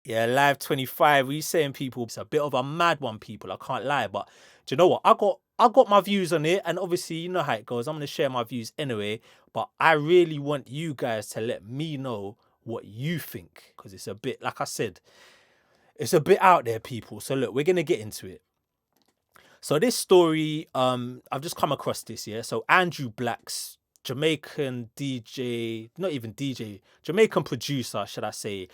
Yeah, Live 25. We saying, people? It's a bit of a mad one, people. I can't lie, but do you know what? I got my views on it, and obviously you know how it goes. I'm gonna share my views anyway, but I really want you guys to let me know what you think, because it's a bit, like I said, it's a bit out there, people. So look, we're gonna get into it. So this story, I've just come across this, yeah. So ANJU BLAXX, Jamaican DJ, not even DJ, Jamaican producer, should I say,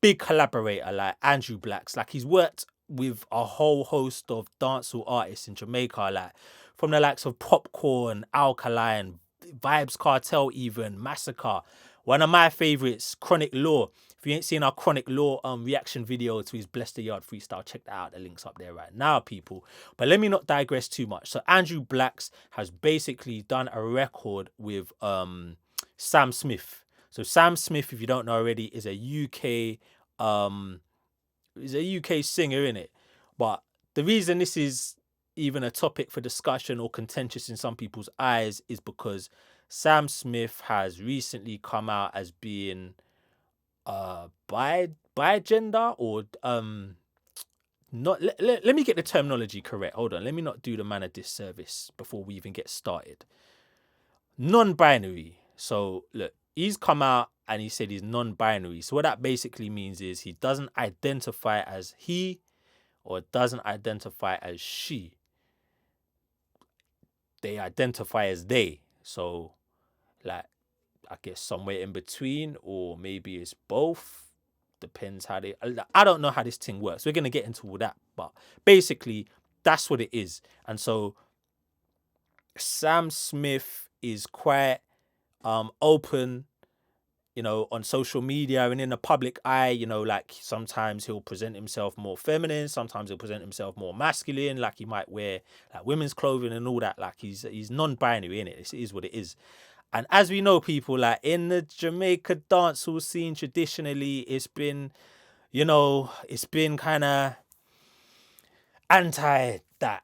big collaborator, like ANJU BLAXX. Like, he's worked with a whole host of dancehall artists in Jamaica, like from the likes of Popcorn, Alkaline, Vibes Cartel, even Massacre. One of my favorites, Chronic Law. If you ain't seen our Chronic Law reaction video to his Bless the Yard freestyle, check that out. The link's up there right now, people. But let me not digress too much. So ANJU BLAXX has basically done a record with Sam Smith. So Sam Smith, if you don't know already, is a UK singer, innit? But the reason this is even a topic for discussion or contentious in some people's eyes is because Sam Smith has recently come out as being bi gender, or not let me get the terminology correct. Hold on, let me not do the man a disservice before we even get started. Non-binary. So look, he's come out and he said he's non-binary. So what that basically means is he doesn't identify as he or doesn't identify as she. They identify as they. So, like, I guess somewhere in between, or maybe it's both. Depends how they. I don't know how this thing works. We're gonna get into all that, but basically that's what it is. And so Sam Smith is quite open, you know, on social media and in the public eye. You know, like sometimes he'll present himself more feminine, sometimes he'll present himself more masculine, like he might wear like women's clothing and all that. Like he's non-binary, in it. It is what it is. And as we know, people, like in the Jamaica dancehall scene, traditionally, it's been, you know, it's been kind of anti that,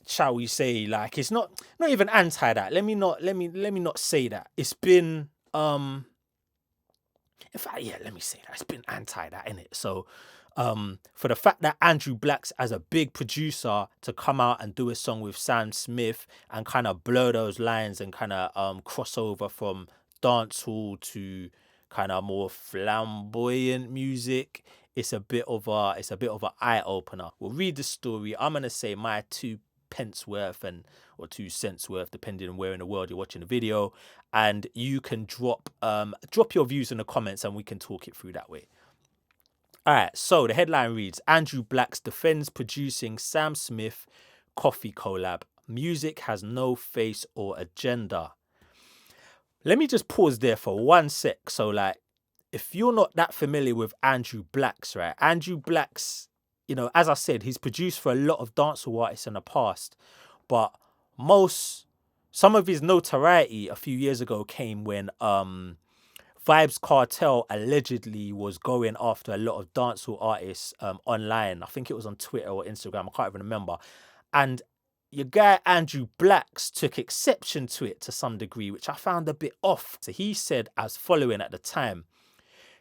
shall we say. Like, it's not even anti that. Let me not say that. It's been in fact, yeah, let me say that. It's been anti that, innit? So for the fact that ANJU BLAXX, as a big producer, to come out and do a song with Sam Smith and kind of blur those lines and kind of cross over from dancehall to kind of more flamboyant music, it's a bit of an eye opener. We'll read the story. I'm gonna say my 2 pence worth or 2 cents worth, depending on where in the world you're watching the video, and you can drop your views in the comments and we can talk it through that way. All right, so the headline reads: ANJU BLAXX defends producing Sam Smith Koffee collab. Music has no face or agenda. Let me just pause there for 1 sec. So, like, if you're not that familiar with ANJU BLAXX, right? ANJU BLAXX, you know, as I said, he's produced for a lot of dancehall artists in the past, but some of his notoriety a few years ago came when Vibes Cartel allegedly was going after a lot of dancehall artists online. I think it was on Twitter or Instagram. I can't even remember. And your guy ANJU BLAXX took exception to it to some degree, which I found a bit off. So he said as following at the time.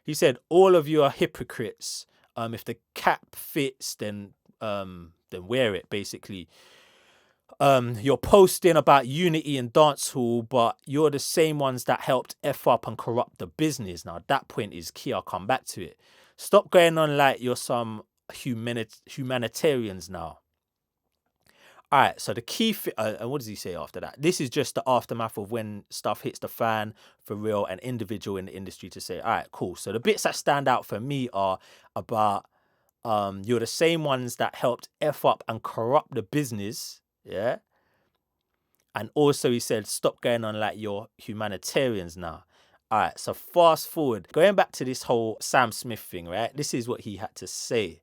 He said, "All of you are hypocrites. If the cap fits, then wear it, basically. You're posting about unity and dancehall, but you're the same ones that helped F up and corrupt the business." Now, that point is key. I'll come back to it. Stop going on like you're some humanitarians now. All right, so the key... and what does he say after that? This is just the aftermath of when stuff hits the fan for real, and individual in the industry to say, all right, cool. So the bits that stand out for me are about you're the same ones that helped F up and corrupt the business, yeah? And also he said, stop going on like you're humanitarians now. All right, so fast forward. Going back to this whole Sam Smith thing, right? This is what he had to say.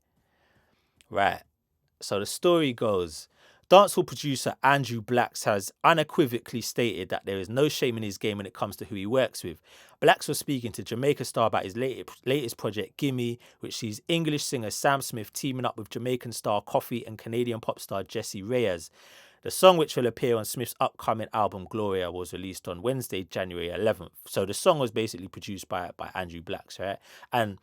Right. So the story goes: dancehall producer ANJU BLAXX has unequivocally stated that there is no shame in his game when it comes to who he works with. BLAXX was speaking to Jamaica Star about his latest project, Gimme, which sees English singer Sam Smith teaming up with Jamaican star Koffee and Canadian pop star Jessie Reyez. The song, which will appear on Smith's upcoming album Gloria, was released on Wednesday, January 11th. So the song was basically produced by ANJU BLAXX, right? And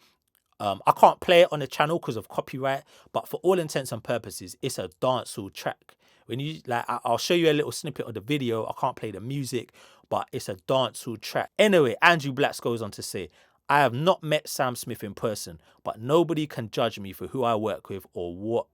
I can't play it on the channel because of copyright, but for all intents and purposes, it's a dancehall track. When you like, I'll show you a little snippet of the video. I can't play the music, but it's a dancehall track. Anyway, ANJU BLAXX goes on to say, I have not met Sam Smith in person, but nobody can judge me for who I work with or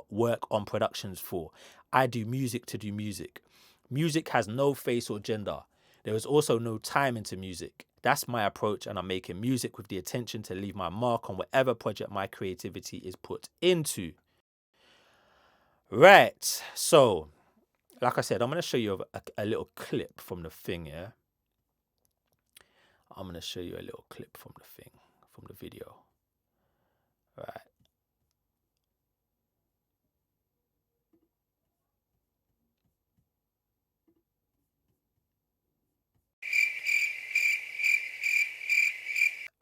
work on productions for. I do music to do music. Music has no face or gender. There is also no time into music. That's my approach, and I'm making music with the intention to leave my mark on whatever project my creativity is put into. Right, so, like I said, I'm going to show you a little clip from the thing, yeah? I'm going to show you a little clip from the thing, from the video. Right.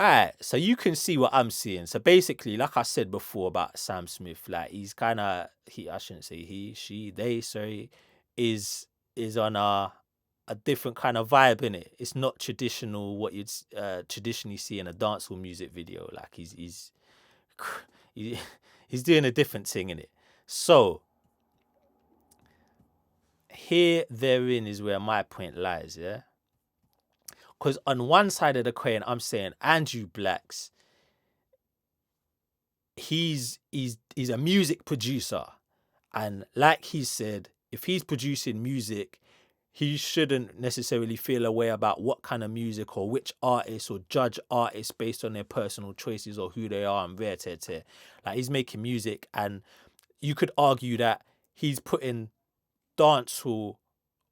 Alright, so you can see what I'm seeing. So basically, like I said before about Sam Smith, like he's kind of I shouldn't say he, she, they, sorry, is on a different kind of vibe in it. It's not traditional what you'd traditionally see in a dancehall music video. Like he's he's doing a different thing in it. So here therein is where my point lies, yeah. Because on one side of the coin, I'm saying ANJU BLAXX, he's a music producer, and like he said, if he's producing music, he shouldn't necessarily feel a way about what kind of music or which artists, or judge artists based on their personal choices or who they are and rare tear. Like he's making music, and you could argue that he's putting dancehall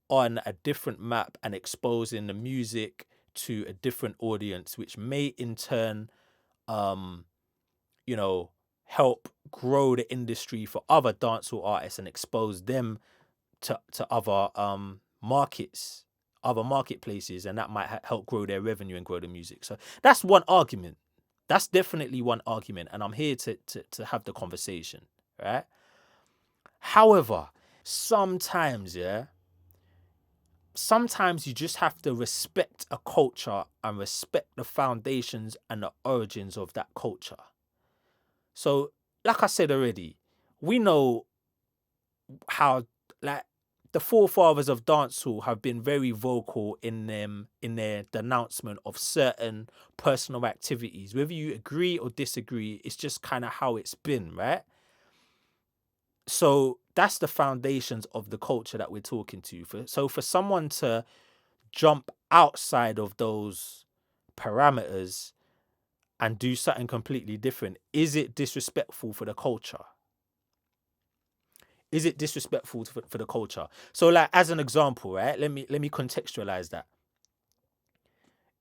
on a different map and exposing the music to a different audience, which may in turn, you know, help grow the industry for other dancehall artists and expose them to other markets, other marketplaces, and that might help grow their revenue and grow the music. So that's one argument. That's definitely one argument, and I'm here to have the conversation, right? However, sometimes, yeah, sometimes you just have to respect a culture and respect the foundations and the origins of that culture. So, like I said already, we know how, like, the forefathers of dancehall have been very vocal in their denouncement of certain personal activities. Whether you agree or disagree, it's just kind of how it's been, right? So that's the foundations of the culture that we're talking to. So for someone to jump outside of those parameters and do something completely different, is it disrespectful for the culture? Is it disrespectful for the culture? So, like, as an example, right? Let me contextualize that.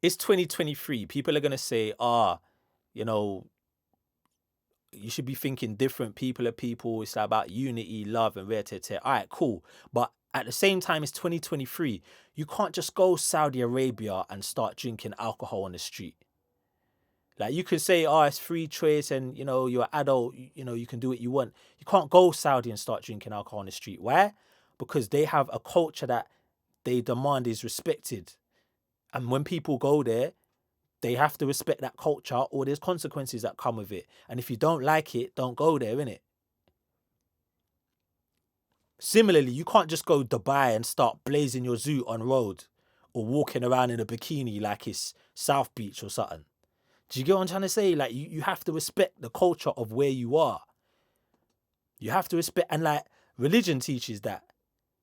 It's 2023. People are gonna say, you know, you should be thinking different. People are people. It's about unity, love, and rare tear. All right, cool. But at the same time, it's 2023. You can't just go Saudi Arabia and start drinking alcohol on the street. Like, you could say, it's free choice, and, you know, you're an adult, you know, you can do what you want. You can't go Saudi and start drinking alcohol on the street. Why? Because they have a culture that they demand is respected. And when people go there, they have to respect that culture, or there's consequences that come with it. And if you don't like it, don't go there, innit? Similarly, you can't just go Dubai and start blazing your zoot on road, or walking around in a bikini like it's South Beach or something. Do you get what I'm trying to say? Like, you have to respect the culture of where you are. You have to respect, and like, religion teaches that.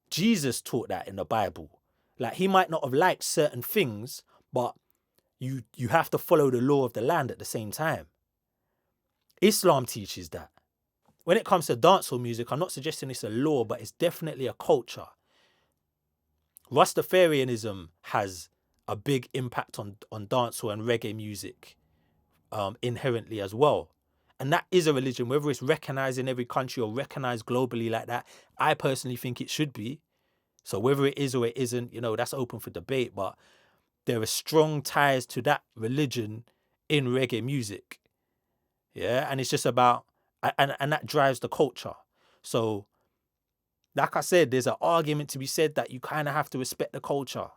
Jesus taught that in the Bible. Like, he might not have liked certain things, but you have to follow the law of the land at the same time. Islam teaches that. When it comes to dancehall music, I'm not suggesting it's a law, but it's definitely a culture. Rastafarianism has a big impact on dancehall and reggae music inherently as well. And that is a religion, whether it's recognized in every country or recognized globally like that. I personally think it should be. So whether it is or it isn't, you know, that's open for debate. But there are strong ties to that religion in reggae music. Yeah, and it's just about, and that drives the culture. So, like I said, there's an argument to be said that you kind of have to respect the culture.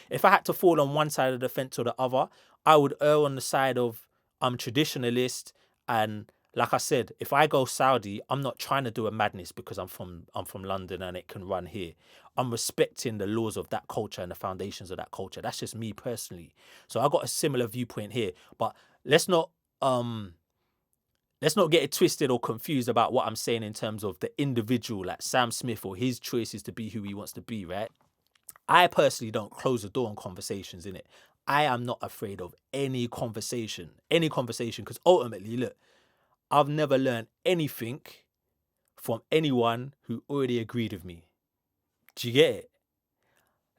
If I had to fall on one side of the fence or the other, I would err on the side of traditionalist And like I said, if I go Saudi, I'm not trying to do a madness because I'm from London and it can run here. I'm respecting the laws of that culture and the foundations of that culture. That's just me personally. So I got a similar viewpoint here. But let's not get it twisted or confused about what I'm saying in terms of the individual, like Sam Smith, or his choices to be who he wants to be, right? I personally don't close the door on conversations, innit? I am not afraid of any conversation, because ultimately, look, I've never learned anything from anyone who already agreed with me. Do you get it?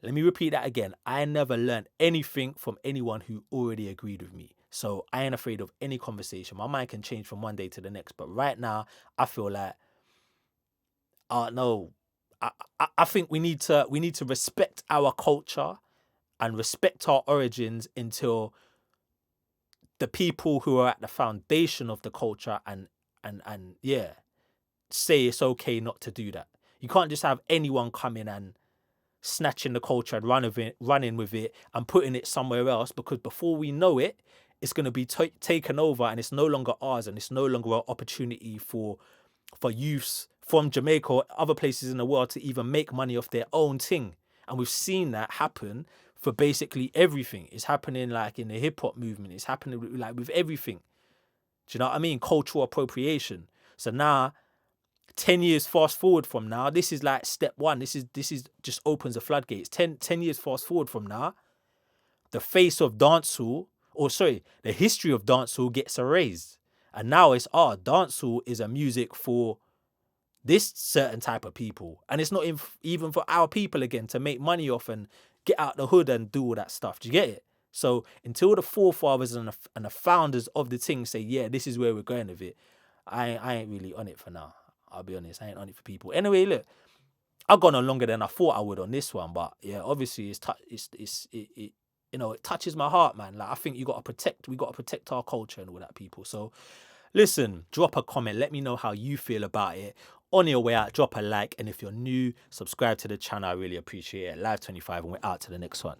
Let me repeat that again. I never learned anything from anyone who already agreed with me. So I ain't afraid of any conversation. My mind can change from one day to the next. But right now, I feel like, no, I think we need to respect our culture and respect our origins until the people who are at the foundation of the culture and yeah, say it's okay not to do that. You can't just have anyone come in and snatching the culture and running with it and putting it somewhere else, because before we know it, it's going to be taken over and it's no longer ours, and it's no longer an opportunity for youths from Jamaica or other places in the world to even make money off their own thing. And we've seen that happen for basically everything. It's happening like in the hip hop movement. It's happening like with everything. Do you know what I mean? Cultural appropriation. So now, 10 years fast forward from now, this is like step one. This is just opens the floodgates. 10 years fast forward from now, the face of dancehall, the history of dancehall gets erased. And now it's, dancehall is a music for this certain type of people. And it's not even for our people again to make money off and get out the hood and do all that stuff. Do you get it? So until the forefathers and the founders of the thing say, yeah, this is where we're going with it, I ain't really on it for now. I'll be honest, I ain't on it for people. Anyway, look, I've gone on longer than I thought I would on this one, but yeah, obviously it touches my heart, man. Like, I think we got to protect our culture and all that, people. So listen, drop a comment, let me know how you feel about it. On your way out, drop a like, and if you're new, subscribe to the channel. I really appreciate it. Live 25, and we're out to the next one.